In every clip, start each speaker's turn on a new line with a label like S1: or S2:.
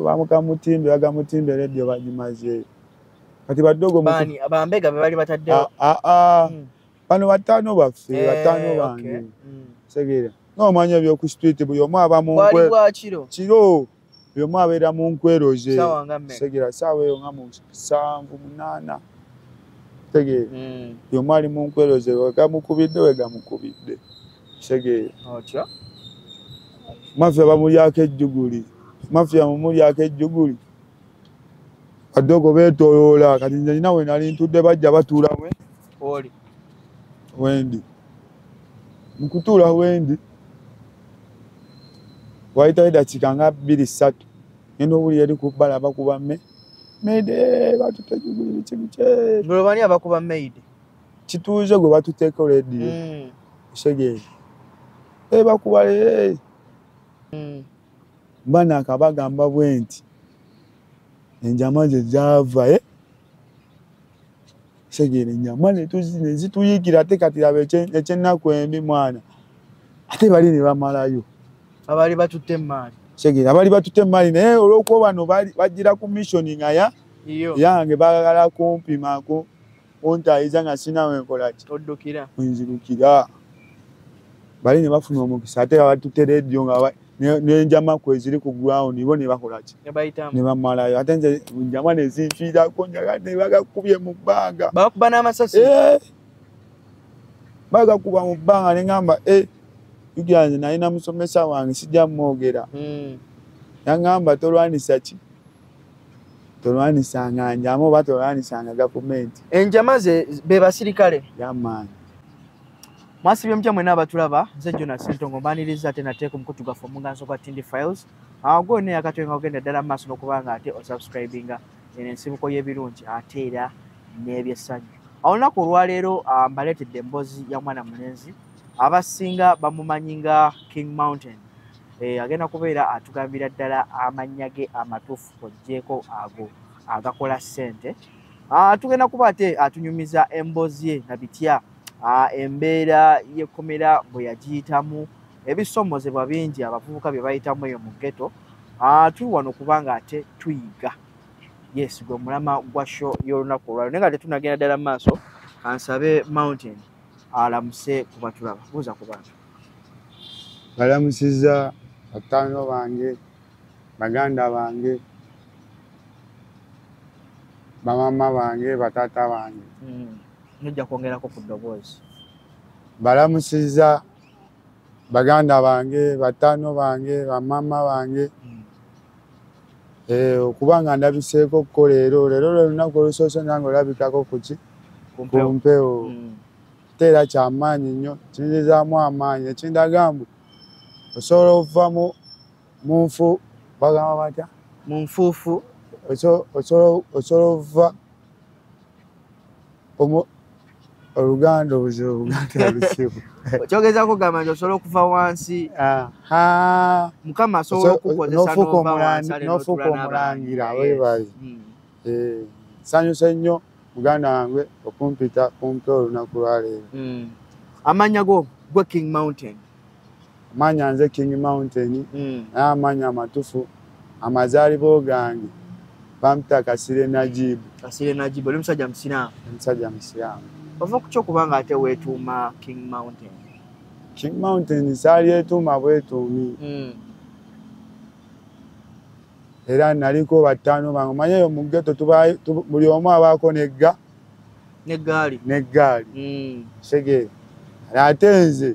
S1: bamukamutimbe bagamutimbe radio bagimaze kati badogo
S2: bani abambega bali bataddewo
S1: bano batano baffe batano bange segera n'omanya ebyoku street buli omu aba mu kiro buli omu abeera mu nkweroze segera saawa eyo nga mu 7 8 segera buli omu ali mu nkweroze wegamukubidde wegamukubidde segera mafia bamulyako ejjuguli mafia mumulyako ejjuguli adogo betoloola kati nze nina we nali ntudde bajja batuula wendi mukutuula wendi waita edakiika nga 2-3 ngenda obuli eri ku bbala bakuba mede batutte ejjuguli biki
S2: bani abakuba mede
S1: kituuze gwe batuteeka olediyo segere bakuba mbana akabagamba bwe nti enjama ze zaava segere enjama nezituyiikira ate kati laba ekyennaku embi mwana ate bali ne bamalayo
S2: abali batutte emaali
S1: segere abali batutte emaali naye olw'okuba bano bajjira ku missioni nga yange baagala kumpimako ontayiza nga sinawe nkolaki
S2: oddukira
S1: nzirukira bali ne bafuna omukisa ate batutte rediyo nga n'enjama kwe ziri ku ground bo ne bakolaki ne bamalayo ate nze enjama ne zinfiirako njaga ne bagakubye mu bbanga
S2: bakuba n'amasasi
S1: bagakuba mu bbanga ne ngamba yugiranze nalina musomesa wange sijja mwogera yaŋŋamba tolwanisa ki tolwanisanga njama oba tolwanisanga gavumenti
S2: enjama ze be basirikale
S1: yamaanyi
S2: mwasibye mutya mwena abatulaba nze Jonas Ntongo mbaniriza ate nateeka omukutu gaffe omuganso gwa Tindi Files gwonna yakatwenga ogenda ddala mu maaso n'okubanga ate osubscribinga eno ensibuko y'ebirungi ate era n'ebyessanyu olunaku olwaleero mbaleetedde emboozi ya mwana mulenzi abasinga bamumanyi nga King Mountain agenda kubeera atugambira ddala amannya ge amatuufu oggyeeko ago agakola ssente tugenda kuba ate atunyumiza emboozi ye na bitya embeera y'ekkomera bwe yagiyitamu ebisomozebwa bingi abavubuka bye bayitamu eyo mu ghetto tuli wano kubanga ate tuyiga yes gwe mulama gwa show y'olunaku olwalo naye nga tetunagenda ddala mu maaso kansabe Mountain alamuse ku batulaba buuza ku bantu
S1: balamusiza batano bange baganda bange bamama bange batata bange
S2: nojja kwongerako ku ddoboozi
S1: balamusiza baganda bange batano bange bamama bange okubanga ndabiseeko okukola leero lwelunaku olusoose nange olabikako kuki kumpewo teera kyamaanyi nnyo kinzizaamu amaanyi ekindaga mbu osobola okuva mu nfu bagamba batya
S2: mu nfuufu
S1: osobola okuva oluganda obuzibu Buganda lusibu
S2: kyogezaako gamba nti osobola okuva wansi mukama asobola okukozesa
S1: n'ofuuka omulangira webali sanyuse nnyo muganda wange okumpita kumpe olunaku lwaleero
S2: amannya go gwe King Mountain
S1: amanya nze King Mountain naye amanya amatufu amazaalibwa gange bamuta Kasire Najibu
S2: oli musajja musiraamu
S1: omusajja musiraamu
S2: ova ku kyokubanga ate weetuuma King
S1: Mountain saali etuuma bwetuumi era naliko batano bange omanye eyo mu ghetto buli omu abaako n'eggaali segere ate nze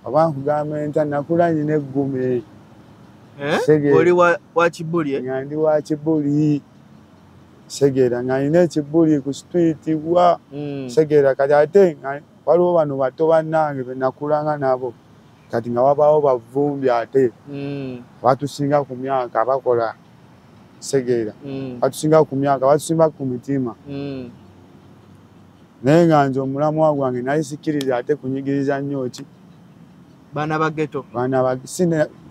S1: oba nkugamba enta nakula nyina eggume
S2: oli wa Kibuli
S1: nga ndi wa Kibuli segera nga nina ekibuli ku street wa segera kati ate waliwo bano bato bannange be nakulanga nabo kati nga wabaawo bavumbi ate batusinga ku myaka bakola segera batusinga ku myaka batusinga ku mitima naye nga nze omulamwa gwange nali sikkiriza ate kunyigiriza nnyo ki
S2: baana ba ghetto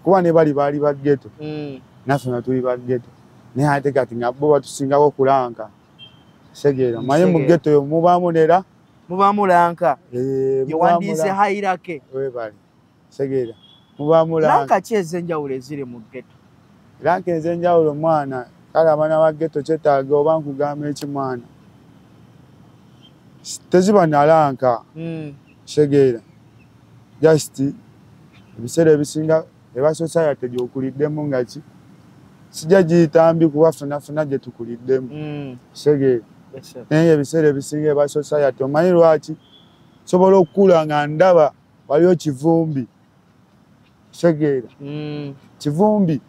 S1: kuba ne baali ba ghetto naffe nga tuli ba ghetto naye ate kati nga bo batusingako kulanka segera manye mu ghetto yo mubaamu nera
S2: mubaamu lanka yewandiise hayirake
S1: webali segera mubaamu lanka
S2: ki ez'enjawulo eziri mu ghetto
S1: Lanke nze njawulo mwana kale abaana ba ghetto kyetaaga oba nkugamba ekimwana teziba nalanka kitegeera just ebiseera ebisinga eba society gy'okuliddemu nga ki sijja giyitambi kuba funafuna gye tukuliddemu kitegeera naye ebiseera ebisinga eba society omanyi lwaki sobola okukula nga ndaba waliyo kivumbi kitegeera kivumbi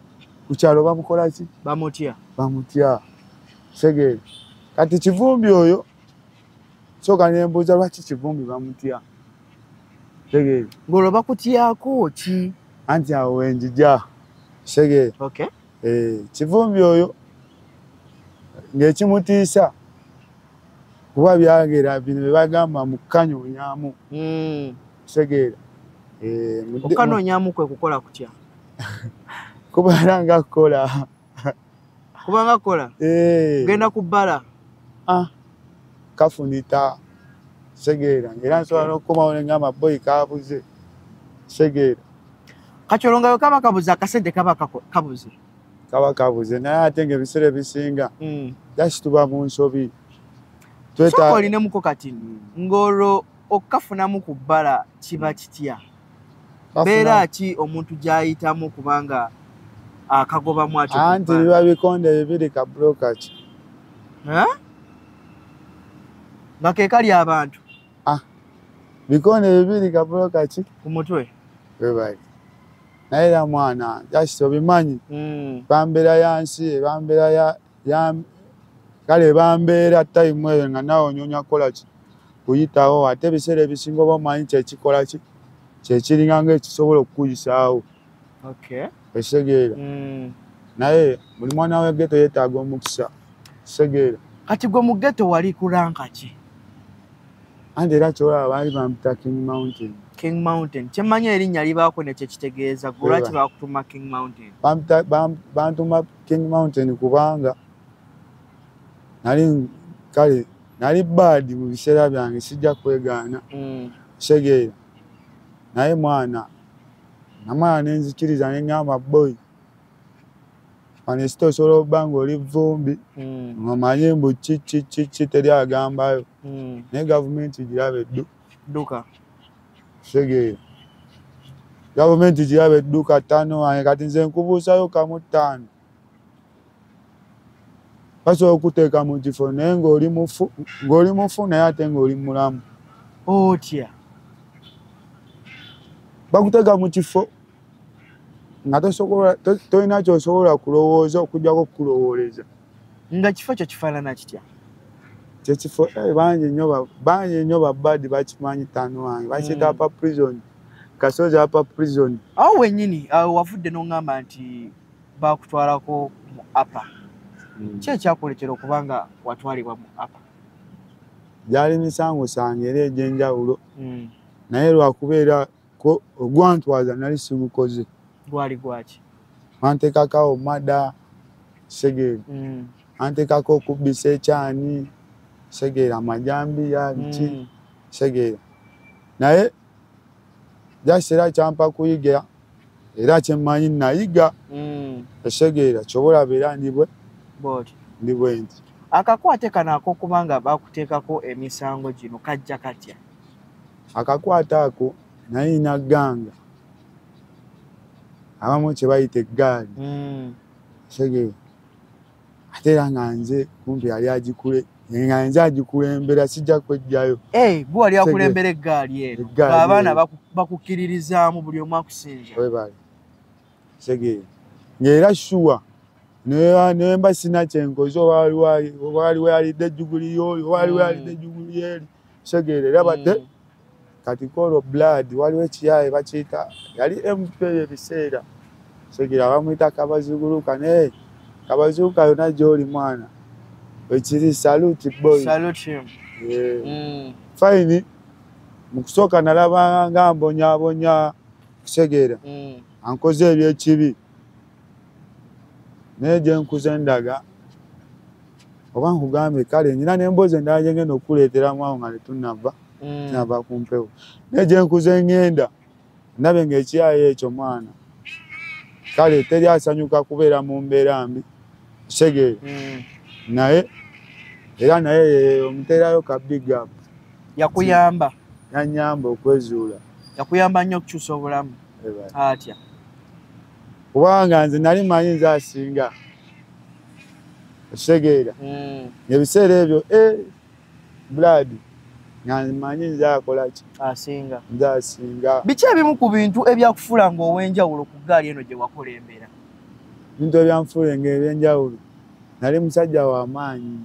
S1: ku kyalo bamukola ki bamutya kitegeera kati kivumbi oyo soka nembuuza lwaki kivumbi bamutya kitegeera
S2: ng'olwo bakutyako ki
S1: anti awo wenjija kitegeera kivumbi oyo ng'ekimutiisa kuba byagera bino bye bagamba mu kukanyonyamu kitegeera
S2: okukanoonyamu kwe kukola kutya
S1: kubeera nga kukola
S2: kubanga kukola genda ku bbala
S1: kafunita kitegeera era nsobola n'okukomawo ne ngamba boyi kaabuze kitegeera
S2: kacolongayo kaba kabuze akasente kaba kabuze naye ate ng'ebiseera ebisinga jasi tuba mu nsobi soka olinemuko kati ng'olwo okukafunamu ku bbala kiba kitya mbeera ki omuntu gy'ayitamu kubanga akagobamu atyo
S1: anti biba bikonde bibiri ka broka ki
S2: nga ke kali abantu
S1: bikonde bibiri ka broka ki
S2: ku mutwe
S1: webayi naye era mwana jasi obimanyi bambeera yansi bambeera kale bambeera time eyo nga nawe onyonya kukola ki kuyitawo ate ebiseera ebisinga oba omanyi kyekikola ki kyekiringa ng'ekisobola okukuyisaawo ekitegeera naye buli mwana we ghetto yeetaaga omukisa ekitegeera
S2: kati gwe mu ghetto wali kuranka ki
S1: anti era kyolaba baali bampita King Mountain
S2: kyemmanyi erinnya libaako nekyo kitegeeza gwe lwaki bakutuma King Mountain
S1: bantuma King Mountain kubanga nali baadi mu biseera byange sijja kwegaana kitegeera naye mwana namala nenzikiriza neŋŋamba boy anesita osobola okuba ng'oli vumbi ng'omanye mbu ki teri agambayo naye gavumenti giraba
S2: edduka
S1: kitegeera gavumenti giraba edduka ttaano wange kati nze nkubuusayo kamu ttaano basobola okuteeka mu kifo naye ng'oli mufu naye ate ng'oli mulamu
S2: otya
S1: bakuteeka mu kifo nga tolina kyosobola kulowooza okujjako okukulowooleza
S2: nga kifo kyo kifaanana kitya
S1: kyekifo bangi nnyo babadi bakimanyi ttaano wange bakiyita apa prison kasozi apa prison
S2: awo wennyini wavudde n'oŋŋamba nti bakutwalako mu apa ki ekyakuletera okubanga watwalibwa mu apa
S1: gyali misango sange era egy'enjawulo naye lwakubeera ko ogwantwaza nali sigukoze
S2: gwali gwaki
S1: anteekako mada kitegeera anteekako okubbisa ekyani kitegeera amajambiya biki kitegeera naye jasi era kyampa kuyiga era kyemmanyi nayiga ekitegeera kyobola beera ndi bwe nti
S2: akakwate kano ak'okubanga bakuteekako emisango gino kajja katya
S1: akakwate ako naye naganga abamu kye bayita eggaali kitegeera ate era nga nze kumpi yali agikule nga nze agikulembera sijja kwejjayo
S2: gwe wali akulembera eggaali eno abaana bakukkiririzaamu buli omu akusinza
S1: webali kitegeera ng'era shuwa naye mba sina kyenkoze obaali weyalidde ejjuguli yoyo obaali weyalidde ejjuguli eri kitegeera era badde kati kolo blood waliwo ekiyaye bakiyita yali MP ebiseera kitegeera bamuyita Kabaziguluka naye Kabaziguluka yonna gy'oli mwana ekiri salute boy fine mu kusooka nalaba nga mbonyabonya kitegeera ankoze ebyekibi naye gye nkuze ndaga oba nkugambe kale nyina n'emboozi endala gye ngenda okukuleeteramu awo nga tunava ku mpewo naye gye nkuze ngenda ndabe ng'ekiyaye ekyo mwana kale teri asanyuka kubeera mu mbeera mbi Segere naye era naye omuteerayo ka big up
S2: yakuyamba
S1: yanyamba okwezuula
S2: yakuyamba nnyo okukyusa obulamu atya
S1: kubanga nze nali manyi nze asinga Segere ebiseera ebyo blood nga manyi nze akola ki
S2: asinga
S1: nze asinga
S2: biki ebimu ku bintu ebyakufuula ng'ow'enjawulo ku ggaali eno gye wakulembera
S1: bintu ebyanfuula ng'ebyenjawulo nali musajja w'amaanyi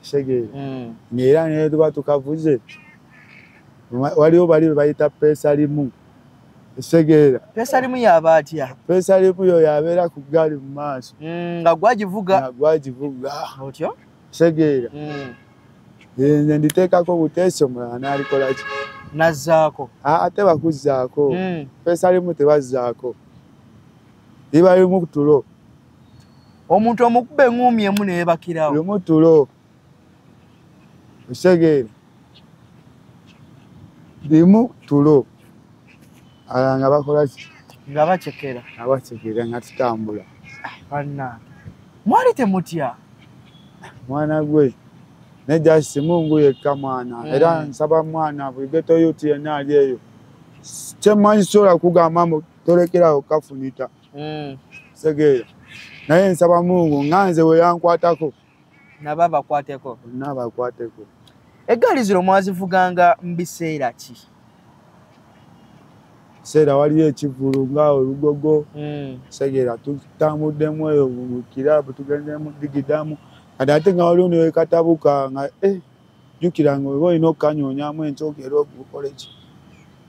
S1: Segere ng'era naye tuba tukavuze waliwo bali be bayita peesalimu Segere
S2: peesalimu yaba atya
S1: peesalimu yo yabeera ku ggaali mu maaso
S2: nga gwagivuga otyo
S1: Segere nze nditeekako buteesi omulala n'alikola ki
S2: nazzaako
S1: ate bakuzzaako peesalimu tebazzaako liba limu tulo
S2: omuntu omukuba eŋŋumi emu neebakirawo
S1: limu tulo Segere limu tulo ala nga bakola ki
S2: nga bacekera
S1: nga tutambula
S2: banna mwali temutya
S1: mwana gwe ne Justice Mungu yekka mwana era nsaba mwana buli ghetto youth yenna ali eyo kyemanyi sobola kugamba tolekerawo kafunita Segere naye nsaba Mungu nga nze we yankwatako
S2: nabo abakwateko
S1: n'abakwateko
S2: eggaali zino mwazivuganga mu biseera ki
S1: seera waliyo ekivulu nga olugogo Segere tutambuddemu eyo mu kirabu tugendemu digidamu kati ate nga waliwo newekatabuka nga jjukira nga oba olina okukanyonyamu enkyoka era ogukole ki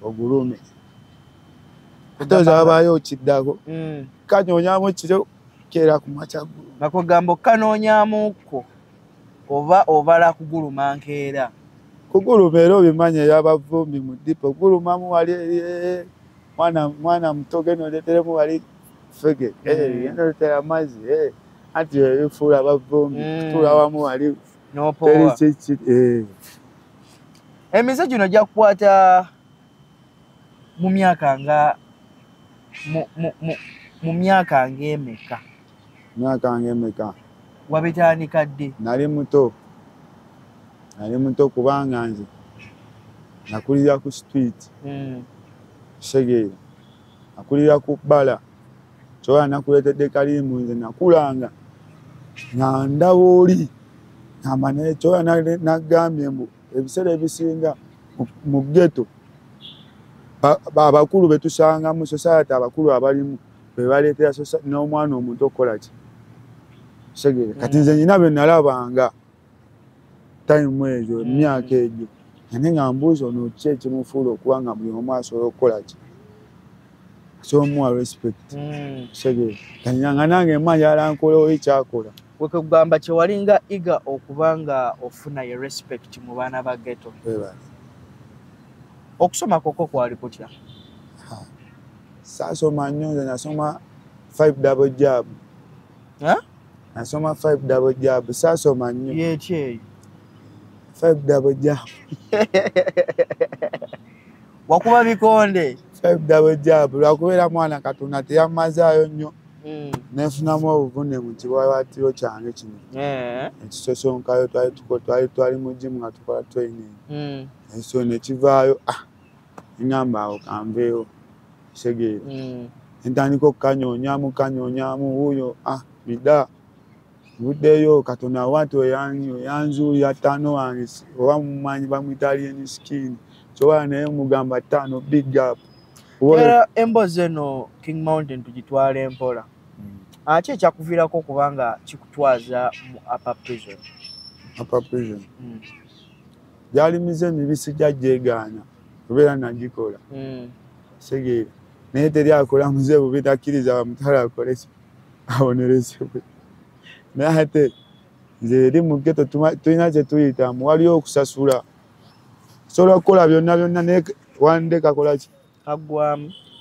S1: ogulume ate ozabaayo okiddako kanyonyamu kiro keera ku makya ggulu
S2: nakugamba okukanoonyamuko oba obala kuguluma nkeera
S1: kuguluma era obimanyi ey'abavumbi mu dipa ogulumamu wali mwana muto genda oleeteremu wali fege genda oletera amazzi anti ebifuula abavumbi tutuula wamu wali
S2: nopowa emize gino gyakukwata mu myaka nga mu myaka ng'emeka wabitandika ddi
S1: nali muto kubanga nze nakulira ku street Segere nakulira ku bbala kyoba nakuleetedde kalimu nze nakulanga nga ndaba oli ngamba naye kyoba nagambye mbu ebiseera ebisinga mu ghetto abakulu betusanga mu society abakulu abalimu be baleetera n'omwana omuntu okukola ki Segere kati nze nyina bye nalabanga tayimu ezo emyaka egyo ate nga mbuuza ono ki ekimufuula okuba nga buli omu asobola okukola ki asobola omuwa respect Segere kati nga nange emanyi alankolewo ekyakola
S2: wekugamba kyewalinga iga okuba nga ofuna ye respect mu baana ba ghetto okusoma kwokwo kwali kutya
S1: saasoma nnyo nze nasoma 5 double jab nasoma 5 double jab saasoma nnyo
S2: yeki eyo
S1: 5 double jab
S2: wakuba bikonde
S1: 5 double jab lwakubeera mwana Katonda teyamazaayo nnyo nefunamu obuvune mu kiwawaatiro kyange kino ekisosonkayo twali mu jimu nga tukola training eso nekivaayo engamba awo kanveewo Segere entandika okukanyonyamu wuuyo bida buddeyo Katonda wanti oyanzuulira ttaano wange oba mumanyi bamwita alien skin kyoba naye mugamba ttaano big up
S2: era emboozi eno King Mountain tugitwala empola ki ekyakuviirako okuba nga kikutwaza mu upper prison gyali mize mibisi gyagyegaana kubeera nagikola Segere naye teri akola muze bubi takkiriza bamutala akole abonerezebwe naye ate nze eri mu ghetto tulina kye tuyitamu waliyo okusasula sobola okukola byonna naye wande kakola ki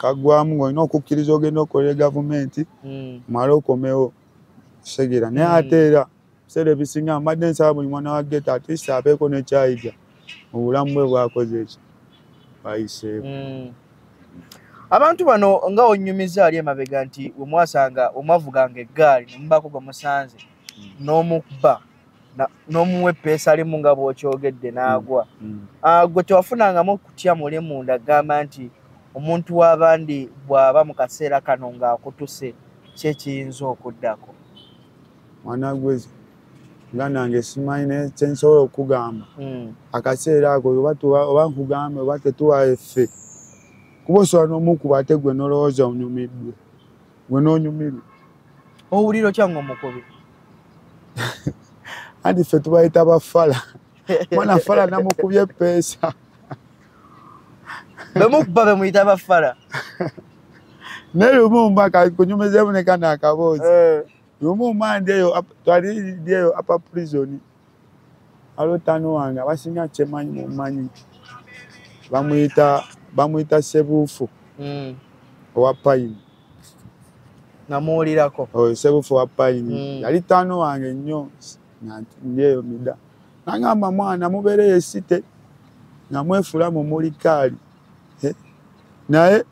S2: kaggwamu ng'olina okukkiriza ogenda okukolera gavumenti mala okomewo Segere naye ate era biseera ebisinga mbadde nsaba buli mwana wa ghetto at least abeeko nekyayiga mu bulamu bwe bwakoze eki bayiseeko abantu bano nga onyumiza ali emabega nti omwasanga omwavuganga eggaali nemubako gwe musanze n'omukuba n'omuwa eppeesa limu nga bw'okyogedde n'agwa gwe tewafunangamu kutya muli munda gamba nti omuntu w'abandi bw'aba mu kaseera kano ng'akutuse ki ekiyinza okuddako?
S1: Mwana gwezi nga nange simanyi naye kyensobola okugamba akaseera ako oba nkugambe oba tetuwayo ffe kuba osobola n'omukuba ate gwe nolowooza onyumiddwe gwe n'onyumirwa
S2: owulira otya ng'omukubi
S1: anti ffe tubayita bafala mwana fala namukubye eppeesa
S2: bemukuba bemuyita bafala
S1: naye lumu mbaka kunyumizeemu ne kana akaboozi lumu mandi eyo twalidi eyo apa prison alo tano wange abasinga kyemanyi mumanyi bamuyita Sebuufu owa Payini
S2: namuwulirako
S1: Sebuufu owa Payini yali tano wange nnyo ndi eyo mida nangamba mwana mubeereyo esite nga mwefula mu mulikaali naye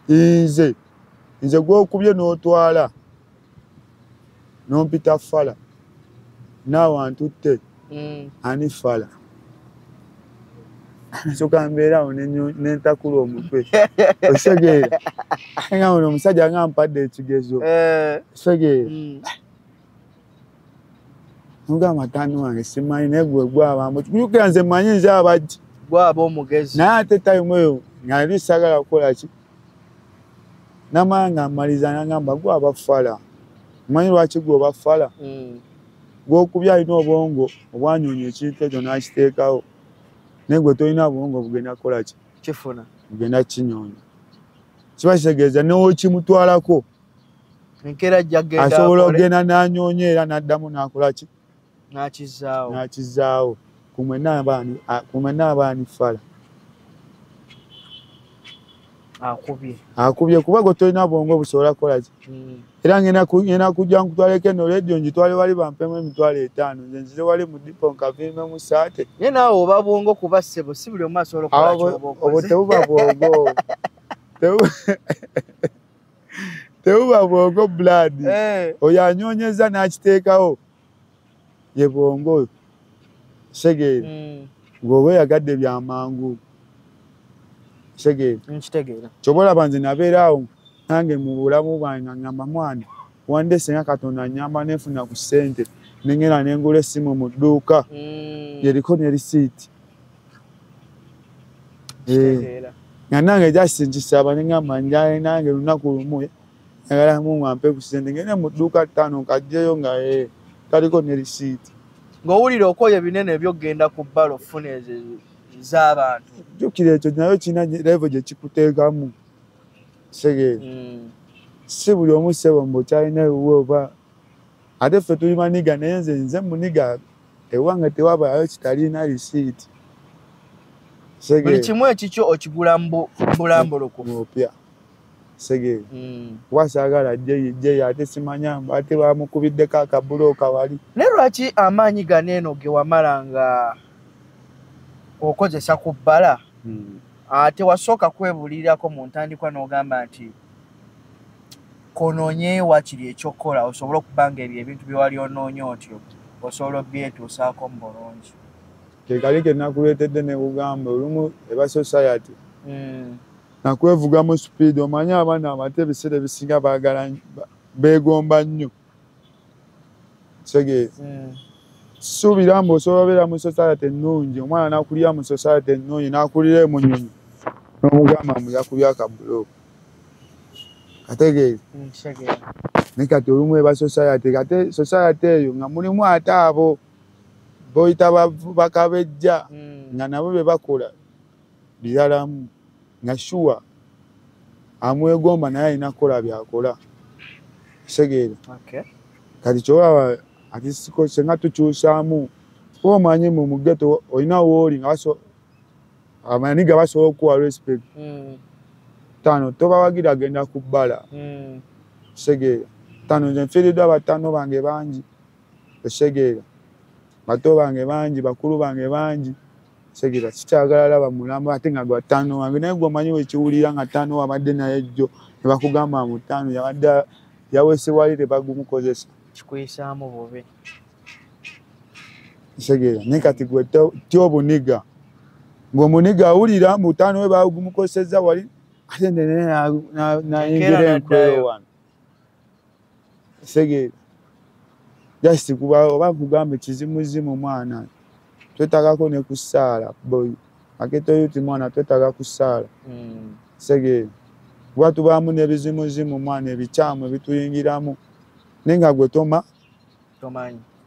S1: nze gw'okubye n'otwala nompita fala naawe antutte ani fala soka mbeerawo nentakula omutwe osegeera nga ono omusajja nga mpadde ekigezo osegeera nogamba tani wange simanyi naye gwe gwabambo kiyukira nze manyi nze abajji
S2: gwaba omugezi
S1: naye ate tayimu eyo nga yali sagala kukola ki namala nga mmaliza nagamba gwaba fala manyi lwaki gwe oba fala gw'okubye alina obwongo obwanyonya ekintu ekyo n'akiteekawo naye gwe tolina bwongo bugenda kukola ki
S2: kifuna
S1: bugenda kinyonya kiba kitegeeza newokimutwalako asobola okgenda n'anyonya era n'addamu n'akola ki n'akizaawo kumwena abaani fala akubye kuba gwe tolina bwongo busobola kukola ki era ngenda kujja nkutwaleko eno leediyo ngitwale wali bampemu $5,000 nze nzire wali mu dipo nkaviime mu saate
S2: naye naawe oba bwongo kuba ssebo si buli omu asobola okukola kyoba okoze
S1: obwo tebuba bwongo tebuba bwongo blood oyo anyoonyeza n'akiteekawo ye bwongo segeera ng'oba oyagadde byamangu segeera kyobalaba nze nabeeraawo nange mu bulamu bwange nga ngamba mwana wandese nga Katonda nyamba nefuna ku ssente nengera nengula essimu mu dduuka yeriko ne risiiti nga nange jasingisaba nengamba njaye nange lunaku lumu njagala mumwampe ku ssente ngende mu dduuka 5 nkajjeyo nga taliko ne risiiti
S2: ng'owulira okoye binene ebyogenda ku bbalo ofuna ezo z'abantu
S1: jjukira ekyo nayo kirina levo gye kikuteekamu segeera si buli omu ssebo mbu okyalina ewuwe oba ate ffe tuli maniga naye nze muniga ewange tewabayo kitaliina risiiti
S2: buli kimu ekikyo okigula mbulambulukufu
S1: opya segeera kuba saagala jeyi ate simanya ate bamukubiddeko akabulooka wali
S2: naye lwaki amaanyi ganeeno ge wamala nga okozesa ku bbala ate wasooka kwebulirirako mu ntandikwa n'ogamba nti konoonye wakiri ekyokukola osobola okubanga ebyo ebintu bye wali onoonya otyo osobola obyetuusaako mu bulungi
S1: kekali ke nakuleetedde ne kugamba olumu eba society nakwevugamu speed omanye abaana abato ebiseera ebisinga baagala beegomba nnyo segeeza suubira mbu osobola obeera mu society ennungi omwana nakulira mu society ennungi nakulira emunyonyi n'omugamba mbu yakubya akabulooka kategeeza naye kati olumu eba society kate society eyo nga mulimu ate abo boyita bakabejja nga nabo be bakola biralamu nga shuwa amwegomba naye alina kukola byakola segeera kati kyolaba ati senga tukyusaamu kuba omanyi mu mugeto olina wooli nga amaniga basobola okuwa respect tano tobawagira agenda ku bbala segeera tano nze nfiiriddwa batano bange bangi esegeera bato bange bangi bakulu bange bangi Segira kikyagala laba mulamba ate nga gwa ttaano wange naye gwe omanyi wekiwulira nga ttaano wabadde naye jjo ne bakugamba mu ttaano yabadde yawese wali tebagumukozesa
S2: kikuyisaamu bubi
S1: segira naye kati gwe tyobuniga ng'omuniga awulira mu ttaano we bagumukozesezza wali ate nayingira enkwero wano segira just kuba oba kugambe kizimuzimu mwana twetagako ne kusaala boy aketo yuti mwana twetaga kusaala segeera kuba tubaamu n'ebizimuzimu mwana ebikyamu ebituyingiramu naye nga gwe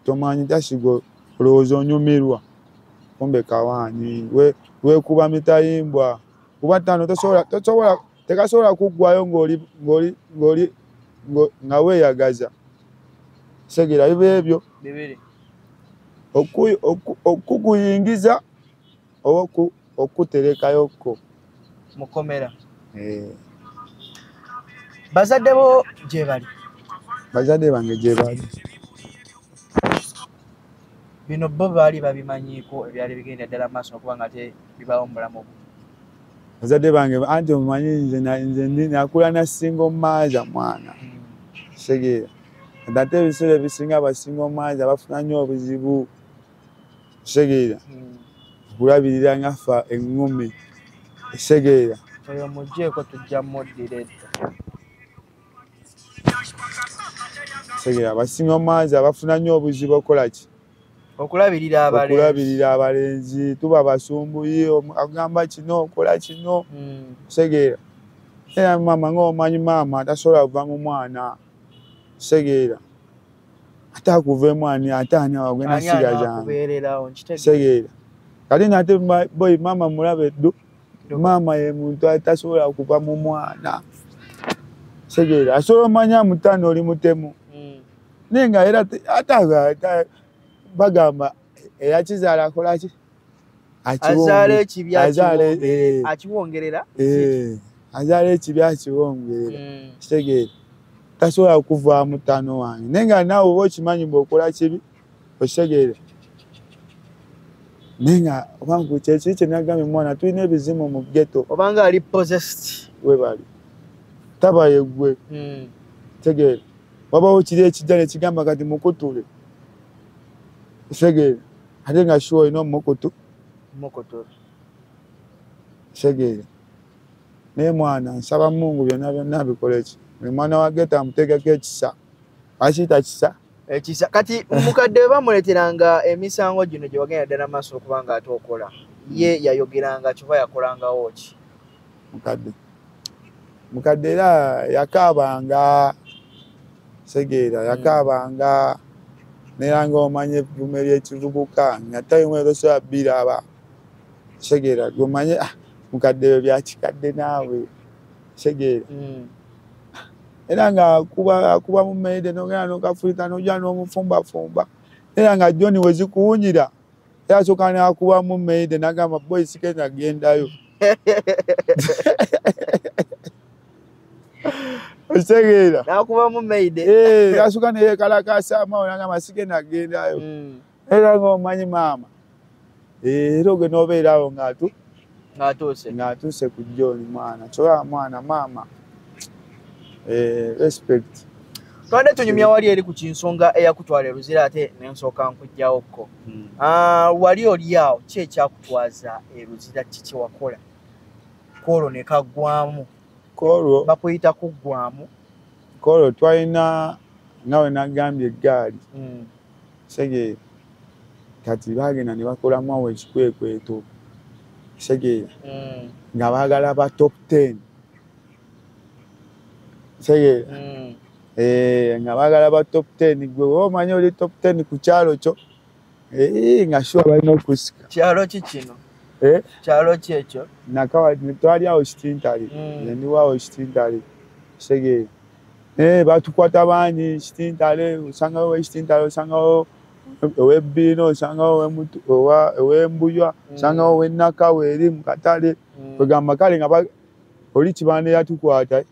S1: tomanyi tasigo olowooza onyumirwa kumbe kawaanyi weekuba mitayimbwa kuba ttaano tekasobola kuggwayo nga weeyagaza segeera biba ebyo okukuyingiza oba okuterekayoko
S2: mukomera bazadde bo gye bali
S1: bazadde bange gye bali
S2: bino bo baali babimanyiiko ebyali bigenda ddala maaso okuba nga te bibaawo mu bulamu bwo
S1: bazadde bange anti omumanyi nze nakula na singo maaza mwana segeera ate ebiseera ebisinga abasinga omwanza bafuna nnyo obuzibu segeera okulabirira ngafa eŋŋumi segeera
S2: oyo mugjeeko tujja muddira edda
S1: segeera abasinga omwanza bafuna nnyo obuzibu okolaki
S2: okulabirira
S1: abalenzi tuba basumbuye agamba kino okola kino segeera era maama ng'omanyi maama tasobola kuva mu mwana segeera ate akuva emwani ate ani awagenda sigazanga segeera kati nate boy maama mulabe ddu maama ye muntu atasobola kuva mu mwana segeera asobola omanya mutano oli mutemu naye nga era ate bagamba eyakizaala akolaki
S2: azaala ekibi akiwongerera
S1: azaala ekibi akiwongerera kitegeera tasobola kuvaamu ttaano wange naye nga naawe oba okimanyi bw'okola kibi okitegeere naye nga obangu kyekiri kye nagambye mwana tulina ebizimu mu ghetto
S2: obanga ali possessed
S1: we bali taba yeggwe tegeera wabawo kiri ekijja ne kigamba kati mukutule segeera ate nga shuwa olina omukutu segeera naye mwana nsaba Mungu byonna byonna bikoleki buli mwana wa ghetto amuteekeko ekisa akiyita kisa
S2: kati mukadde we bamuleeteranga emisango gino gye wagenda ddala maaso okuba nga ate okola ye yayogeranga kiba yakolangawo ki mukadde era yakaabanga segeera yakaabanga neera ng'omanye evvume ly'ekivubuka nga tayimu erosobola biraba segeera gomanye mukadde we byakikadde naawe segeera era nga akuba mu meide nogenda nokafulita nojja n'omufumbafumba era nga John we zikuwunyira era asooka n'akuba mu meide n'agamba boy sikenda agendayo osegeera n'akuba mu meide
S1: asooka ne yeekalakaasa amawo n'agamba sikenda agendayo era ng'omanyi maama era ogenda obeerawo ng'atuuse ku John mwana kyoba mwana maama respect
S2: twande tunyumya wali eri ku kinsonga eyakutwala eruzira ate nensooka nkujjawokko wali oli awo ki ekyakutwaza eruzira kiki wakola koolo ne kaggwamu
S1: koolo
S2: bakuyita kuggwamu
S1: koolo twalina nga we nagambye eggaali segeera kati bagenda ne bakolamu awo ekikwekweto segeera nga baagala ba top 10 segeera nga baagala ba top 10 gwe omanyi oli top 10 ku kyalo kyo nga shuwa balina okusika
S2: kyalo ki kino kyalo ki ekyo
S1: twali awo kitintali ndiwaawo kitintali segeera batukwata bangi kitintale osangawo wekitintale osangawo ow'ebbiina osangawo ow'embuywa osangawo ow'ennakawe eri mu katale kwegamba kale nga oli kibanda yatukwata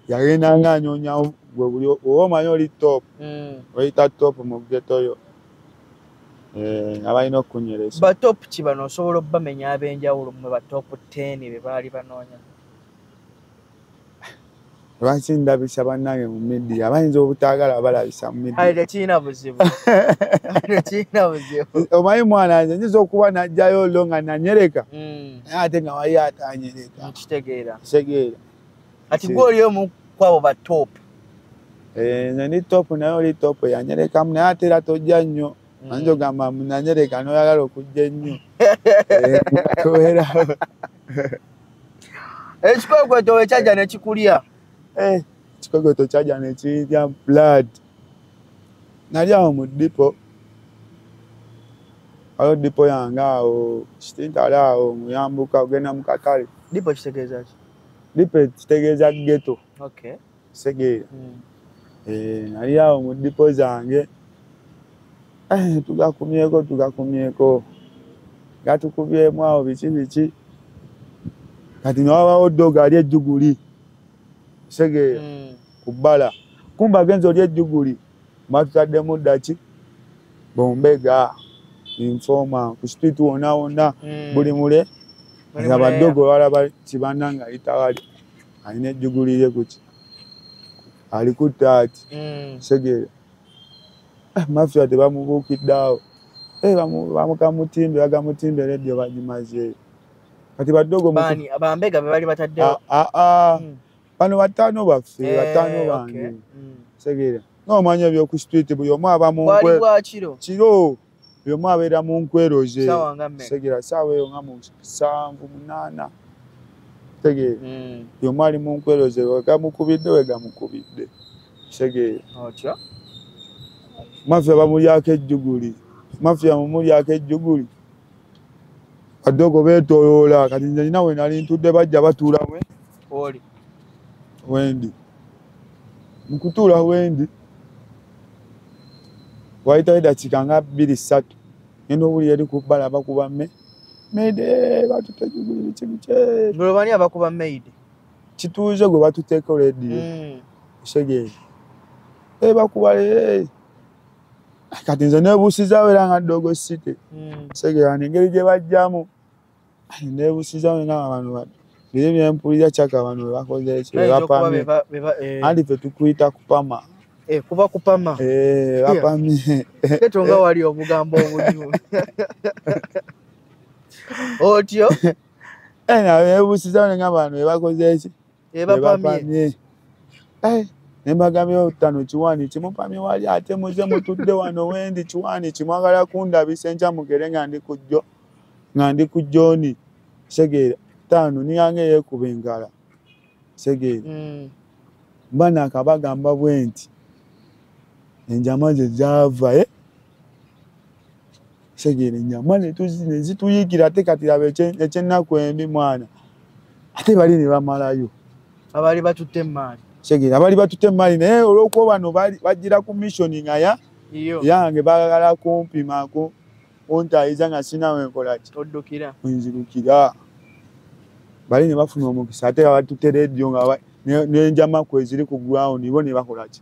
S1: yagenda nga anyonyawo gwe buli oba omanyi oli top oyita top mu ghetto yo abalina okunyereza
S2: ba top ki bano osobola obbamenya ab'enjawulo mu ba top 10 be baali banoonya
S1: lwaki ndabisa bannange mu media bayinza obutaagala balabisa mu media
S2: tekiina buzibu tekiina buzibu
S1: omanyi mwana nze nyiza okuba najjayo olwo nga nanyereka ate nga wali atanyereka
S2: nkitegeera ati gwe oli omu kwabo ba top
S1: nze ndi top naye oli top yanyerekamu naye ate era tojja nnyo ayinza ogamba nanyereka noyagala okujja ennyo kubeerawo
S2: ekikokweto wekyajja nekikulya
S1: ekikokweto kyajja nekiyitya blood nali awo mu dipo waliwo dipo yange awo kitintali awo muyambuka ogenda mu katale
S2: dipo kitegeeza ki
S1: dipo kitegeeza ghetto segeera nali awo mu dipo zange tugakumyeko nga tukubyemu awo biki kati newabawo ddoga ali ejjuguli segeera ku bbala kumba agenza oli ejjuguli matutaddemu ddaki bombega informa ku street wonna buli mule nga baddogo balaba kibanda nga ayitawali alina ejjuguli lye kuki ali ku taati segeera mafia tebamubuukidde awo bamukamutimbe bagamutimbe reddio bagimazeeyo kati baddogo
S2: abambega be bali bataddewo
S1: bano bataano baffe bataano bange segeera n'omanya ebyoku street buli omu aba mu kiro buli omu abeera mu nkweroze segeera saawa eyo nga mu 7-8 segeera buli omu ali mu nkweroze wegamukubidde wegamukubidde segeera mafia bamulyako ejjuguli mafia mumulyako ejjuguli baddogo beetoloola kati nze nina we nali ntudde bajja batuula wendi mukutuula wendi wayitawo eddakiika nga 2-3 ngenda owulira eri ku bbala bakuba mede batuta ejjuguli biki
S2: bani abakuba meide
S1: kituuze gwe batuteeka olediyo segeera bakuba kati nze nebuusizaawo era nga Dogo City segeera engeri gye bajjamu nebuusizaawo nga bano biri byempulira kyaka bano webakoze ekyo bapamye anti ffe tukuyita kupama
S2: kuba kupama
S1: bapamye
S2: ketonga wali obugambo obulimu otyo
S1: nebuusizaawo nga bano webakoze eki bapamye nembagambyewo ttano kiwaani kimupamye wali ate muze mutudde wano wendi kiwaani kimwagala kundabisa enkya mugere nga ndi ku John segeera ttaano niyange yeekuba engala segeera mba nakabagamba bwe nti enjama ze zaava segeera enjama nezituyiikira ate kati laba ekyennaku embi mwana ate bali ne bamalayo
S2: abali batutte emaali
S1: segeera abali batutte emaali naye olw'okuba bano bajjira ku missioni nga yange bagala kumpimako ontayiza nga sinawe nkolaki nzirukira bali ne bafuna omukisa ate batutte rediyo nga n'enjama kwe ziri ku ground bo ne bakolaki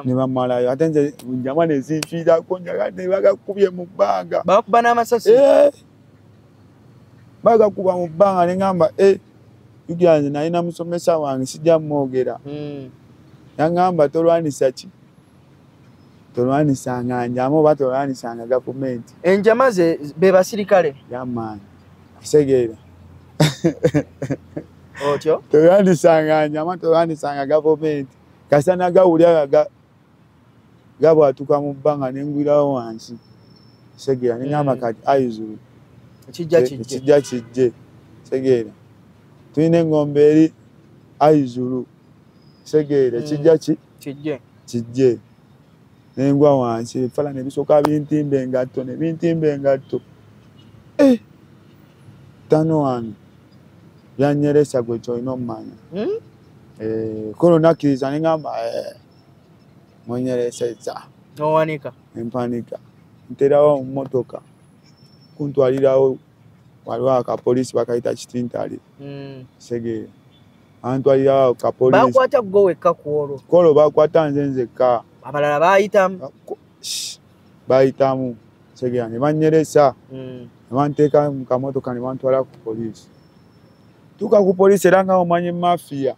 S1: ne bamalayo ate nze enjama ne zinfiirako njaga ne bagakubye mu bbanga
S2: bakuba n'amasasi
S1: bagakuba mu bbanga ne ngamba Yugianze nalina musomesa wange sijja mwogera yaŋŋamba tolwanisa ki tolwanisanga njama oba tolwanisanga gavumenti
S2: enjama ze be basirikale
S1: yamaanyi kisegeera
S2: otyo
S1: tolwanisanga njama tolwanisanga gavumenti kasana gawulya gabwatuka mu bbanga nengwirawo wansi kisegeera neŋŋamba kati ayizulu kijja kijje kisegeera tulina engombe eri ayizulu kisegeera kijja kijje nengwa wansi ebifala ne bisooka bintimba engatto ttano wano byanyeresa gwe kyolina omumanya kolo nakkiriza neŋŋamba mwenyereseza
S2: nowanika
S1: empanika nterawo mu mmotoka kuntwalirawo waliwo akapoliisi bakayita kitintali segeera antwalirawo kapoliisi
S2: bakwata gwe wekka kwolwo
S1: kolo bakwata nze nzekka
S2: abalala bayitamu
S1: Segera ne banyeresa ne banteeka mu kamotoka ne bantwala ku poliisi. Tuka ku poliisi era nga omanyi mafia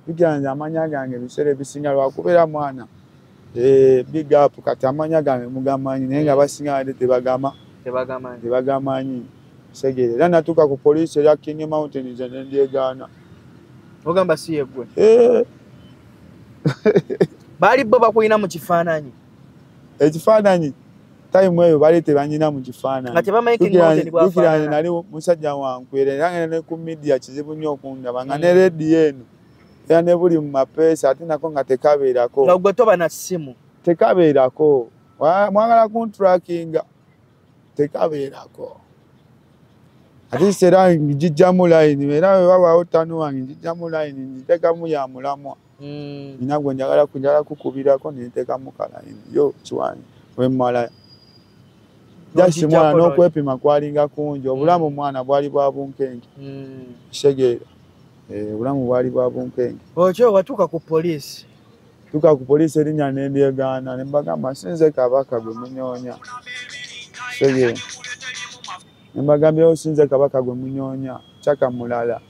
S1: biganza amanya gange biseera ebisinga lwakubeera mwana big up kati amanya gange mugamanyi naye nga basinga ate tebagamanyi Segera era natuka ku poliisi ya King Mountains ne ndyegaana.
S2: Ogamba si yegwe bali bo bakulina mu kifaananyi
S1: ekifaananyi time eyo bali tebanyina mu kifaananyi
S2: nga tebamaking mountain
S1: bwafaanana nali musajja wankwera era ne ku media kizibu nnyo okundaba nga ne radio eno era ne buli mu mapeesa ate nako nga tekabeerako
S2: nga gwe toba na ssimu
S1: tekabeerako mwagala kuntrackinga tekabeerako ate sera njijjamu line era we babaawo ttano wange njijjamu line njiteekamu ya mulamwa nina gwe njagala kukubirako nenteekamu kalayini yo kiwanyi wemmala jasi mwana n'okwepima kwalinga kungi obulamu mwana bwali bwa bunkenke Segera obulamu bwali bwa bunkenke.
S2: Okyo watuuka ku poliisi
S1: erinnya ne ndyegaana ne mbagamba sinze Kabaka gwe munyoonya Segera ne mbagambyewo sinze Kabaka gwe munyoonya Chaka mulala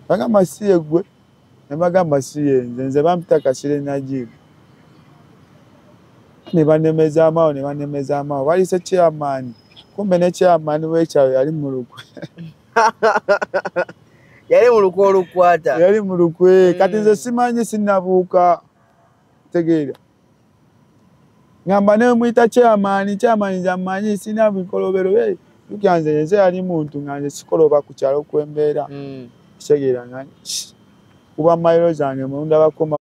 S1: bagamba si ye gwe ne mbagamba si ye nze bampita Kasire Najibu ne banemeza amaawo balise chairman kumbe ne chairman w'ekyawe yali mu lukwe
S2: olukwata
S1: yali mu lukwe kati nze simanyi sinnabuuka tegeera ngamba ne mwita chairman nze amanyi sina bikolobero tukyanze nze yali muntu nga nze sikoloba ku kyalo kwembeera Segera nga kuba mayiro zange munda bakoma